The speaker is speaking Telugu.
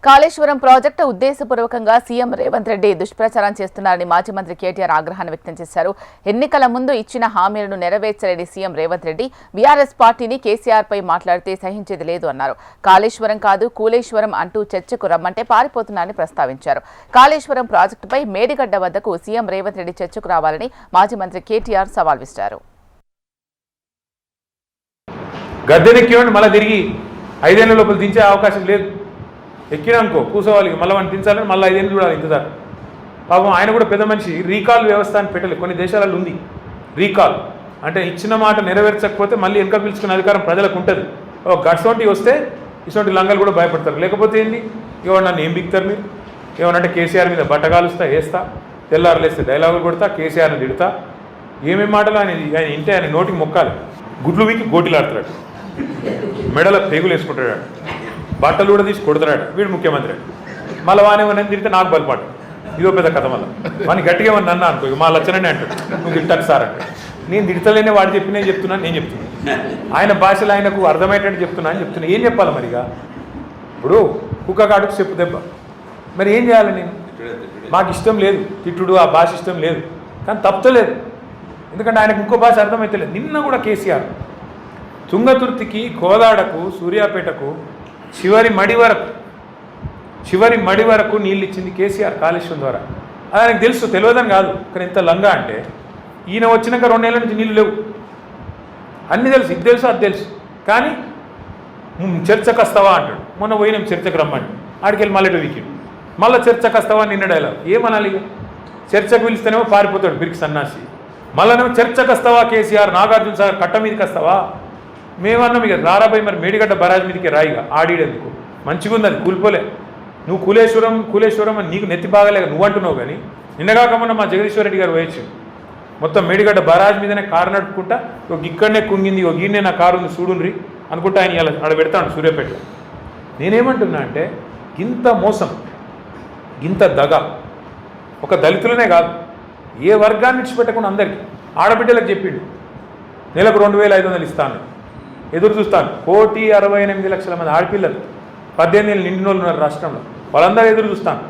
కాళేశ్వరం ప్రాజెక్టు ఉద్దేశపూర్వకంగా సీఎం రేవంత్ రెడ్డి దుష్ప్రచారం చేస్తున్నారని మాజీ మంత్రి కేటీఆర్ ఆగ్రహాన్ని వ్యక్తం చేశారు. ఎన్నికల ముందు ఇచ్చిన హామీలను నెరవేర్చలేని సీఎం రేవంత్ రెడ్డి బీఆర్ఎస్ పార్టీని కేసీఆర్ పై మాట్లాడితే సహించేది లేదు అన్నారు. కాళేశ్వరం కాదు కూలేశ్వరం అంటూ చర్చకు రమ్మంటే పారిపోతున్నారని ప్రస్తావించారు. కాళేశ్వరం ప్రాజెక్టుపై మేడిగడ్డ వద్దకు సీఎం రేవంత్ రెడ్డి చర్చకు రావాలని మాజీ మంత్రి కేటీఆర్ సవాల్ విసిరారు. గద్దెనెక్కిన మళ్ళీ తిరిగి 5 ఏళ్ల లోపల దించే అవకాశం లేదు. ఎక్కినానుకో కూర్చోవాలి, మళ్ళీ వాడిని దించాలని మళ్ళీ 5 ఏళ్ళు చూడాలి. ఇంతదాకా పాపం ఆయన కూడా పెద్ద మనిషి. రీకాల్ వ్యవస్థ అని పెట్టలేదు, కొన్ని దేశాలలో ఉంది రీకాల్. అంటే ఇచ్చిన మాట నెరవేర్చకపోతే మళ్ళీ వెనక పిలుచుకునే అధికారం ప్రజలకు ఉంటుంది. గట్సోంటి వస్తే ఇటువంటి లంగాలు కూడా భయపడతారు. లేకపోతే ఏంది, ఇవాళ నన్ను ఏం బిక్తారు మీరు? ఏమనంటే కేసీఆర్ మీద బట్టగాలుస్తా, వేస్తా, తెల్లారులేస్తే డైలాగులు కొడతా, కేసీఆర్ని తిడతా, ఏమేమి మాటలు ఆయన ఇంటే ఆయన నోటికి మొక్కాలి. గుడ్లు వీకి గోటిలాడుతాడు, మెడల పేగులు వేసుకుంటాడు, బట్టలు కూడా తీసి కొడుతున్నాడు. వీడు ముఖ్యమంత్రి. మళ్ళీ వానేమన్నా తిరిగితే నాకు బలిపాటు. ఇదో పెద్ద కథ. మళ్ళీ వాడిని గట్టిగా ఏమన్నా అన్నా అనుకో, మా లచ్చనని అంటాడు, నువ్వు తిట్టాను సార్ అంటే. నేను తిడతలేనే వాడు చెప్పినే చెప్తున్నాను, నేను చెప్తున్నాను. ఆయన భాషలో ఆయనకు అర్థమయ్యేటట్టు చెప్తున్నా అని చెప్తున్నా. ఏం చెప్పాలి మరిగా? ఇప్పుడు కుక్క కాటుకు చెప్పు దెబ్బ. మరి ఏం చేయాలి? నేను మాకు ఇష్టం లేదు తిట్టుడు, ఆ భాష ఇష్టం లేదు, కానీ తప్పలేదు. ఎందుకంటే ఆయనకు ఇంకో భాష అర్థమైతలేదు. నిన్న కూడా కేసీఆర్ తుంగతుర్తికి, కోదాడకు, సూర్యాపేటకు చివరి మడి వరకు నీళ్ళు ఇచ్చింది కేసీఆర్ కాళేశ్వరం ద్వారా. అది ఆయనకు తెలుసు, తెలియదని కాదు. కానీ ఎంత లంగా అంటే ఈయన వచ్చినాక 2 ఏళ్ళ నుంచి నీళ్ళు లేవు. అన్నీ తెలుసు, ఇది తెలుసు, అది తెలుసు. కానీ చర్చకు వస్తావా అంటాడు. మొన్న పోయినాం చర్చకు రమ్మంటే, ఆడికెళ్ళి మళ్ళీ వీకిండు. మళ్ళీ చర్చకు వస్తావా నిన్న డైలాగ్. ఏమనాలి? చర్చకు పిలిస్తేనేమో పారిపోతాడు బిరికి సన్నాసి. మళ్ళీ చర్చకు వస్తావా కేసీఆర్, నాగార్జున సాగర్ కట్ట మీదకి వస్తావా? మేమన్నాం ఇక రారాబాయి, మరి మేడిగడ్డ బరాజ్ మీదకి రాయిగా ఆడిడేందుకు. మంచిగా ఉంది, అది కూలిపోలే. నువ్వు కూలేశ్వరం అని నీకు నెత్తి బాగలేక నువ్వు అంటున్నావు. కానీ నిన్నగాకమన్నా మా జగదీశ్వర్ రెడ్డి గారు వేయచ్చు మొత్తం మేడిగడ్డ బరాజ్ మీదనే కారు నడుపుకుంటా, ఒక ఇక్కడనే కుంగింది, ఒక ఈయనే నా కారు ఉంది చూడుండ్రి అనుకుంటా ఆయన ఇలా ఆడ పెడతాడు సూర్యాపేటలో. నేనేమంటున్నా అంటే, ఇంత మోసం, ఇంత దగ ఒక దళితులనే కాదు, ఏ వర్గాన్ని విడిచిపెట్టకుండా అందరికీ ఆడబిడ్డలకు చెప్పిండు నెలకు 2500 ఇస్తాను, ఎదురు చూస్తాను. 1,68,00,000 మంది ఆడపిల్లలు 18 ఏళ్ళు నిండిన వాళ్ళు ఉన్నారు రాష్ట్రంలో, వాళ్ళందరూ ఎదురు చూస్తాను.